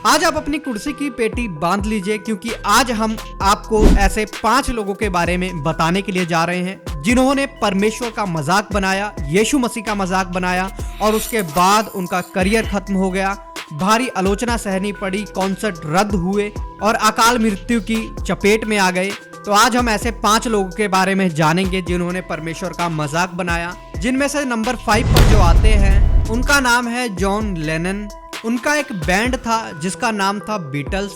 आज आप अपनी कुर्सी की पेटी बांध लीजिए, क्योंकि आज हम आपको ऐसे 5 लोगों के बारे में बताने के लिए जा रहे हैं जिन्होंने परमेश्वर का मजाक बनाया, यीशु मसीह का मजाक बनाया और उसके बाद उनका करियर खत्म हो गया, भारी आलोचना सहनी पड़ी, कॉन्सर्ट रद्द हुए और अकाल मृत्यु की चपेट में आ गए। तो आज हम ऐसे 5 लोगों के बारे में जानेंगे जिन्होंने परमेश्वर का मजाक बनाया, जिनमें से नंबर 5 पर जो आते हैं उनका नाम है जॉन लेनन। उनका एक बैंड था जिसका नाम था बीटल्स।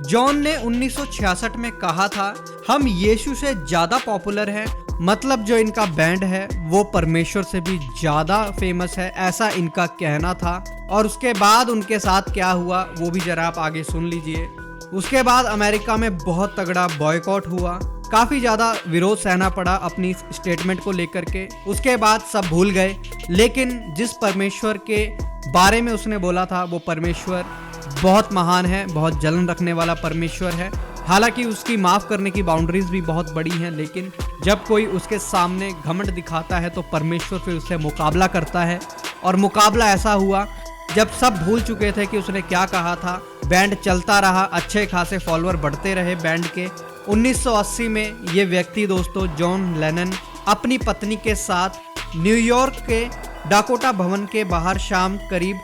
जॉन ने 1966 में कहा था, हम यीशु से ज्यादा पॉपुलर हैं, मतलब जो इनका बैंड है वो परमेश्वर से भी ज्यादा फेमस है, ऐसा इनका कहना था। और उसके बाद उनके साथ क्या हुआ वो भी जरा आप आगे सुन लीजिए। उसके बाद अमेरिका में बहुत तगड़ा बॉयकॉट हुआ, काफी ज्यादा विरोध सहना पड़ा अपनी स्टेटमेंट को लेकर के। उसके बाद सब भूल गए, लेकिन जिस परमेश्वर के बारे में उसने बोला था वो परमेश्वर बहुत महान है, बहुत जलन रखने वाला परमेश्वर है। हालांकि उसकी माफ करने की बाउंड्रीज भी बहुत बड़ी हैं, लेकिन जब कोई उसके सामने घमंड दिखाता है तो परमेश्वर फिर उससे मुकाबला करता है। और मुकाबला ऐसा हुआ जब सब भूल चुके थे कि उसने क्या कहा था, बैंड चलता रहा, अच्छे खासे फॉलोअर बढ़ते रहे बैंड के। 1980 में ये व्यक्ति दोस्तों जॉन लेनन अपनी पत्नी के साथ न्यूयॉर्क के डाकोटा भवन के बाहर शाम करीब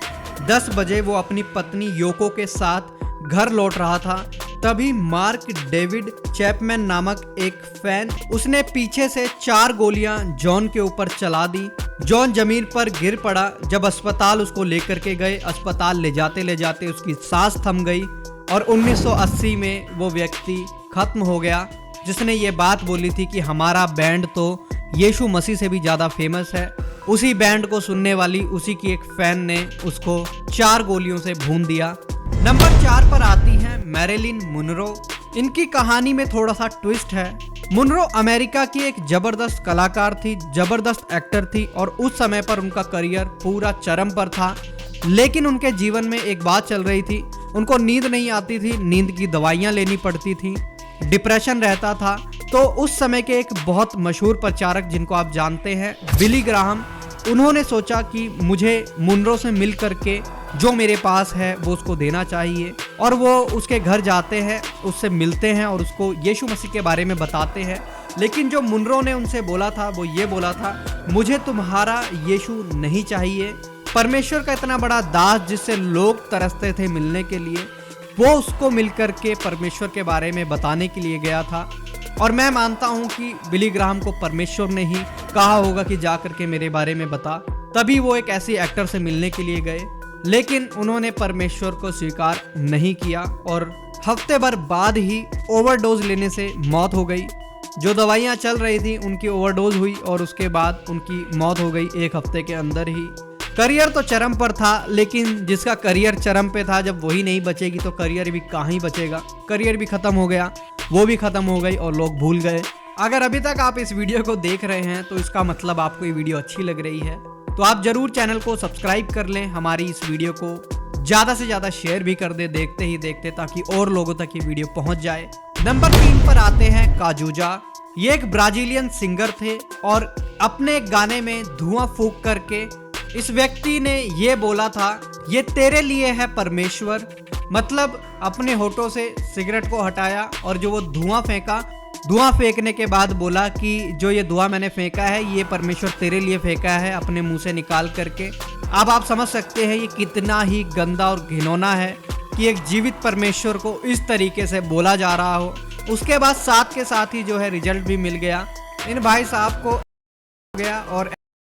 10 बजे वो अपनी पत्नी योको के साथ घर लौट रहा था। तभी मार्क डेविड चैपमैन नामक एक फैन, उसने पीछे से 4 गोलियां जॉन के ऊपर चला दी। जॉन जमीन पर गिर पड़ा। जब अस्पताल उसको लेकर के गए, अस्पताल ले जाते उसकी सांस थम गई और 1980 में वो व्यक्ति खत्म हो गया, जिसने ये बात बोली थी कि हमारा बैंड तो यीशु मसीह से भी ज्यादा फेमस है। उसी बैंड को सुनने वाली उसी की एक फैन ने उसको 4 गोलियों से भून दिया। नंबर 4 पर आती है मैरिलिन मुनरो। इनकी कहानी में थोड़ा सा ट्विस्ट है। मुनरो अमेरिका की एक जबरदस्त कलाकार थी, जबरदस्त एक्टर थी और उस समय पर उनका करियर पूरा चरम पर था। लेकिन उनके जीवन में एक बात चल रही थी, उनको नींद नहीं आती थी, नींद की दवाइयां लेनी पड़ती थी, डिप्रेशन रहता था। तो उस समय के एक बहुत मशहूर प्रचारक जिनको आप जानते हैं बिली ग्राहम, उन्होंने सोचा कि मुझे मुनरो से मिल करके जो मेरे पास है वो उसको देना चाहिए। और वो उसके घर जाते हैं, उससे मिलते हैं और उसको यीशु मसीह के बारे में बताते हैं। लेकिन जो मुनरो ने उनसे बोला था वो ये बोला था, मुझे तुम्हारा यीशु नहीं चाहिए। परमेश्वर का इतना बड़ा दास जिससे लोग तरसते थे मिलने के लिए, वो उसको मिलकर के परमेश्वर के बारे में बताने के लिए गया था। और मैं मानता हूं कि बिली ग्राहम को परमेश्वर ने ही कहा होगा कि जा करके मेरे बारे में बता, तभी वो एक ऐसी एक्टर से मिलने के लिए गए। लेकिन उन्होंने परमेश्वर को स्वीकार नहीं किया और हफ्ते भर बाद ही ओवरडोज लेने से मौत हो गई। जो दवाइयां चल रही थी उनकी ओवरडोज हुई और उसके बाद उनकी मौत हो गई 1 हफ्ते के अंदर ही। करियर तो चरम पर था, लेकिन जिसका करियर चरम पे था, जब वही नहीं बचेगी तो करियर भी कहाँ ही बचेगा। करियर भी खत्म हो गया, वो भी खत्म हो गई और लोग भूल गए। अगर अभी तक आप इस वीडियो को देख रहे हैं तो इसका मतलब आपको ये वीडियो अच्छी लग रही है, तो आप जरूर चैनल को सब्सक्राइब कर लें, हमारी इस वीडियो को ज्यादा से ज्यादा शेयर भी कर दे देखते ही देखते, ताकि और लोगों तक ये वीडियो पहुंच जाए। नंबर 3 पर आते हैं काजूजा। ये एक ब्राजीलियन सिंगर थे और अपने गाने में धुआं फूंक करके इस व्यक्ति ने ये बोला था, ये तेरे लिए है परमेश्वर। मतलब अपने होठों से सिगरेट को हटाया और जो वो धुआं फेंका, धुआं फेंकने के बाद बोला कि जो ये धुआं मैंने फेंका है ये परमेश्वर तेरे लिए फेंका है, अपने मुंह से निकाल करके। अब आप समझ सकते हैं ये कितना ही गंदा और घिनौना है कि एक जीवित परमेश्वर को इस तरीके से बोला जा रहा हो। उसके बाद साथ के साथ ही जो है रिजल्ट भी मिल गया। इन भाई साहब को गया और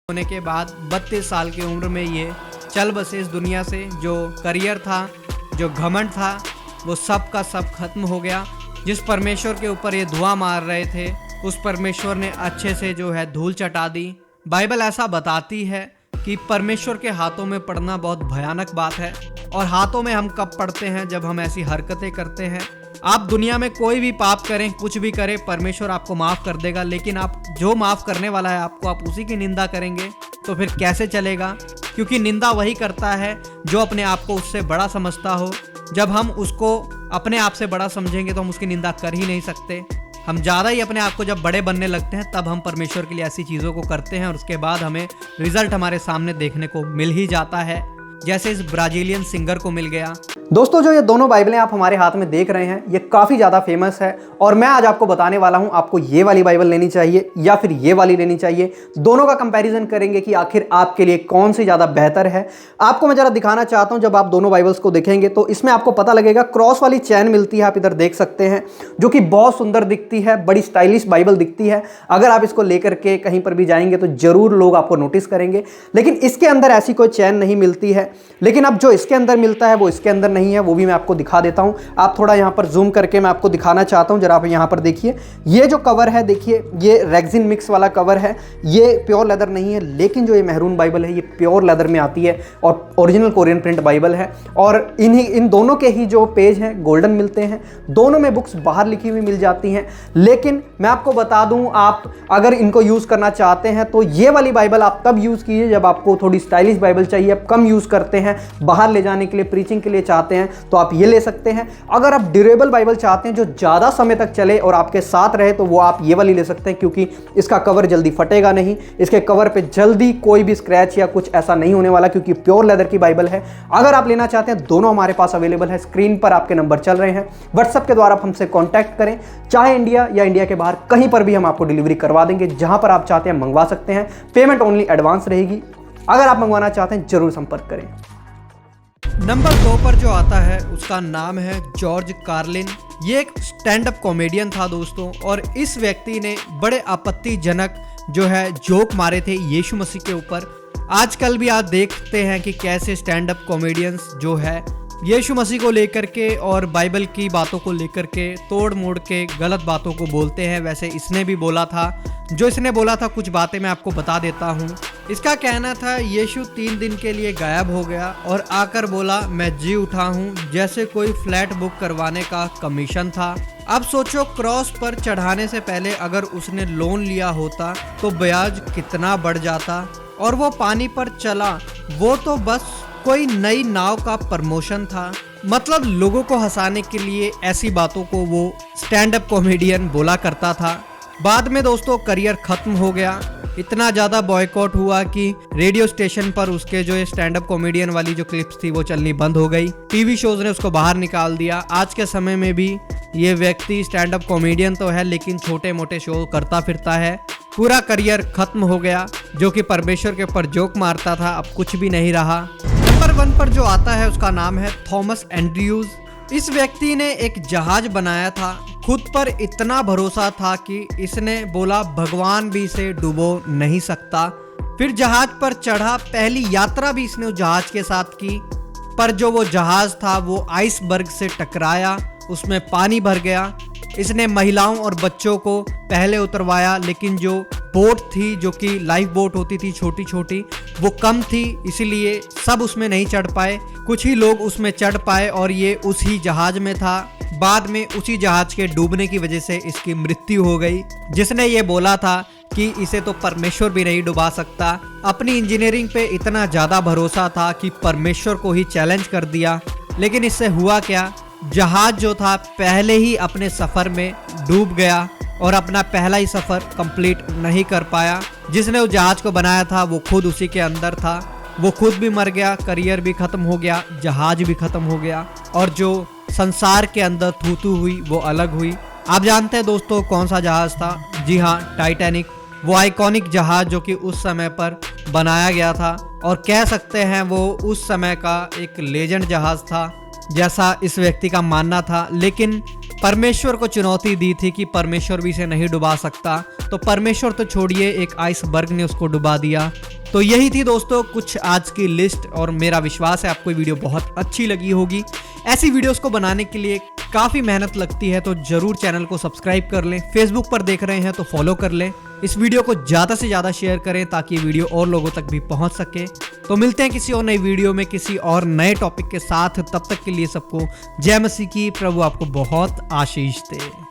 होने के बाद 32 साल की उम्र में ये चल बसे इस दुनिया से। जो करियर था, जो घमंड था, वो सब का सब खत्म हो गया। जिस परमेश्वर के ऊपर ये धुआं मार रहे थे उस परमेश्वर ने अच्छे से जो है धूल चटा दी। बाइबल ऐसा बताती है कि परमेश्वर के हाथों में पड़ना बहुत भयानक बात है। और हाथों में हम कब पड़ते हैं, जब हम ऐसी हरकतें करते हैं। आप दुनिया में कोई भी पाप करें, कुछ भी करें, परमेश्वर आपको माफ कर देगा, लेकिन आप जो माफ करने वाला है आपको, आप उसी की निंदा करेंगे तो फिर कैसे चलेगा। क्योंकि निंदा वही करता है जो अपने आप को उससे बड़ा समझता हो। जब हम उसको अपने आप से बड़ा समझेंगे तो हम उसकी निंदा कर ही नहीं सकते। हम ज़्यादा ही अपने आप को जब बड़े बनने लगते हैं तब हम परमेश्वर के लिए ऐसी चीज़ों को करते हैं और उसके बाद हमें रिजल्ट हमारे सामने देखने को मिल ही जाता है। जैसे इस ब्राजीलियन सिंगर को मिल गया। दोस्तों जो ये दोनों बाइबलें आप हमारे हाथ में देख रहे हैं ये काफ़ी ज़्यादा फेमस है और मैं आज आपको बताने वाला हूँ आपको ये वाली बाइबल लेनी चाहिए या फिर ये वाली लेनी चाहिए। दोनों का कंपैरिजन करेंगे कि आखिर आपके लिए कौन सी ज़्यादा बेहतर है। आपको मैं ज़रा दिखाना चाहता हूँ, जब आप दोनों बाइबल्स को देखेंगे तो इसमें आपको पता लगेगा क्रॉस वाली चैन मिलती है, आप इधर देख सकते हैं, जो कि बहुत सुंदर दिखती है, बड़ी स्टाइलिश बाइबल दिखती है। अगर आप इसको लेकर के कहीं पर भी जाएंगे तो ज़रूर लोग आपको नोटिस करेंगे, लेकिन इसके अंदर ऐसी कोई चैन नहीं मिलती है। लेकिन अब जो इसके अंदर मिलता है वो इसके अंदर नहीं है, वो भी मैं आपको दिखा देता हूं। आप थोड़ा यहां पर जूम करके मैं आपको दिखाना चाहता हूं, जरा आप यहां पर देखिए। ये जो कवर है देखिए, ये रेक्सिन मिक्स वाला कवर है, ये प्योर लेदर नहीं है, लेकिन जो ये मेहरून बाइबल है ये प्योर लेदर में आती है और ओरिजिनल कोरियन प्रिंट बाइबल है। और इन दोनों के ही जो पेज हैं गोल्डन मिलते हैं, दोनों में बुक्स बाहर लिखी हुई मिल जाती हैं। लेकिन मैं आपको बता दूं, आप अगर इनको यूज़ करना चाहते हैं तो ये वाली बाइबल आप तब यूज़ कीजिए जब आपको थोड़ी स्टाइलिश बाइबल चाहिए, आप कम यूज़ करते हैं, बाहर ले जाने के लिए, प्रीचिंग के लिए चाहते हैं तो आप ये ले सकते हैं। अगर आप ड्यूरेबल बाइबल चाहते हैं जो ज़्यादा समय तक चले और आपके साथ रहे तो वो आप ये वाली ले सकते हैं, क्योंकि इसका कवर जल्दी फटेगा नहीं, इसके कवर पे जल्दी कोई भी स्क्रैच या कुछ ऐसा नहीं होने वाला, क्योंकि प्योर लेदर की बाइबल है। अगर आप लेना चाहते हैं दोनों हमारे पास अवेलेबल है, स्क्रीन पर आपके नंबर चल रहे हैं, व्हाट्सएप के द्वारा आप हमसे कॉन्टैक्ट करें, चाहे इंडिया या इंडिया के बाहर कहीं पर भी हम आपको डिलीवरी करवा देंगे। जहां पर आप चाहते हैं मंगवा सकते हैं, पेमेंट ओनली एडवांस रहेगी। अगर आप मंगवाना चाहते हैं जरूर संपर्क करें। नंबर 2 पर जो आता है उसका नाम है जॉर्ज कार्लिन। ये एक स्टैंड अप कॉमेडियन था दोस्तों, और इस व्यक्ति ने बड़े आपत्तिजनक जो है जोक मारे थे यीशु मसीह के ऊपर। आजकल भी आप देखते हैं कि कैसे स्टैंड अप कॉमेडियंस जो है यीशु मसीह को लेकर के और बाइबल की बातों को लेकर के तोड़ मोड़ के गलत बातों को बोलते हैं। वैसे इसने भी बोला था, जो इसने बोला था कुछ बातें मैं आपको बता देता हूँ। इसका कहना था यीशु 3 दिन के लिए गायब हो गया और आकर बोला मैं जी उठा हूँ, जैसे कोई फ्लैट बुक करवाने का कमीशन था। अब सोचो, क्रॉस पर चढ़ाने से पहले अगर उसने लोन लिया होता तो ब्याज कितना बढ़ जाता, और वो पानी पर चला, वो तो बस कोई नई नाव का प्रमोशन था। मतलब लोगों को हंसाने के लिए ऐसी बातों को वो स्टैंड अप कॉमेडियन बोला करता था। बाद में दोस्तों करियर खत्म हो गया, इतना ज़्यादा बॉयकॉट हुआ कि रेडियो स्टेशन पर उसके जो ये स्टैंड अप कॉमेडियन वाली जो क्लिप्स थी वो चलनी बंद हो गई। टीवी शोज ने उसको बाहर निकाल दिया। आज के समय में भी ये व्यक्ति स्टैंड अप कॉमेडियन तो है, लेकिन छोटे मोटे शो करता फिरता है। पूरा करियर खत्म हो गया। जो कि परमेश्वर के ऊपर जोक मारता था, अब कुछ भी नहीं रहा। नंबर 1 पर जो आता है उसका नाम है थॉमस एंड्रयूज। इस व्यक्ति ने एक जहाज बनाया था, खुद पर इतना भरोसा था कि इसने बोला भगवान भी इसे डुबो नहीं सकता। फिर जहाज पर चढ़ा, पहली यात्रा भी इसने उस जहाज के साथ की, पर जो वो जहाज था वो आइसबर्ग से टकराया, उसमें पानी भर गया। इसने महिलाओं और बच्चों को पहले उतरवाया, लेकिन जो बोट थी, जो कि लाइफ बोट होती थी छोटी छोटी, वो कम थी, इसीलिए सब उसमें नहीं चढ़ पाए। कुछ ही लोग उसमें चढ़ पाए और ये उसी जहाज में था। बाद में उसी जहाज के डूबने की वजह से इसकी मृत्यु हो गई। जिसने ये बोला था कि इसे तो परमेश्वर भी नहीं डुबा सकता, अपनी इंजीनियरिंग पे इतना ज़्यादा भरोसा था कि परमेश्वर को ही चैलेंज कर दिया। लेकिन इससे हुआ क्या, जहाज जो था पहले ही अपने सफ़र में डूब गया और अपना पहला ही सफ़र कंप्लीट नहीं कर पाया। जिसने उस जहाज को बनाया था वो खुद उसी के अंदर था, वो खुद भी मर गया, करियर भी ख़त्म हो गया, जहाज भी ख़त्म हो गया, और जो संसार के अंदर थूथू हुई वो अलग हुई। आप जानते हैं दोस्तों कौन सा जहाज था? जी हाँ, टाइटैनिक। वो आइकॉनिक जहाज जो कि उस समय पर बनाया गया था, और कह सकते हैं वो उस समय का एक लेजेंड जहाज था, जैसा इस व्यक्ति का मानना था। लेकिन परमेश्वर को चुनौती दी थी कि परमेश्वर भी इसे नहीं डुबा सकता, तो परमेश्वर तो छोड़िए, एक आइसबर्ग ने उसको डुबा दिया। तो यही थी दोस्तों कुछ आज की लिस्ट, और मेरा विश्वास है आपको ये वीडियो बहुत अच्छी लगी होगी। ऐसी वीडियोस को बनाने के लिए काफ़ी मेहनत लगती है, तो ज़रूर चैनल को सब्सक्राइब कर लें। फेसबुक पर देख रहे हैं तो फॉलो कर लें। इस वीडियो को ज़्यादा से ज़्यादा शेयर करें ताकि वीडियो और लोगों तक भी पहुंच सके। तो मिलते हैं किसी और नई वीडियो में किसी और नए टॉपिक के साथ। तब तक के लिए सबको जय मसीह की। प्रभु आपको बहुत आशीष दे।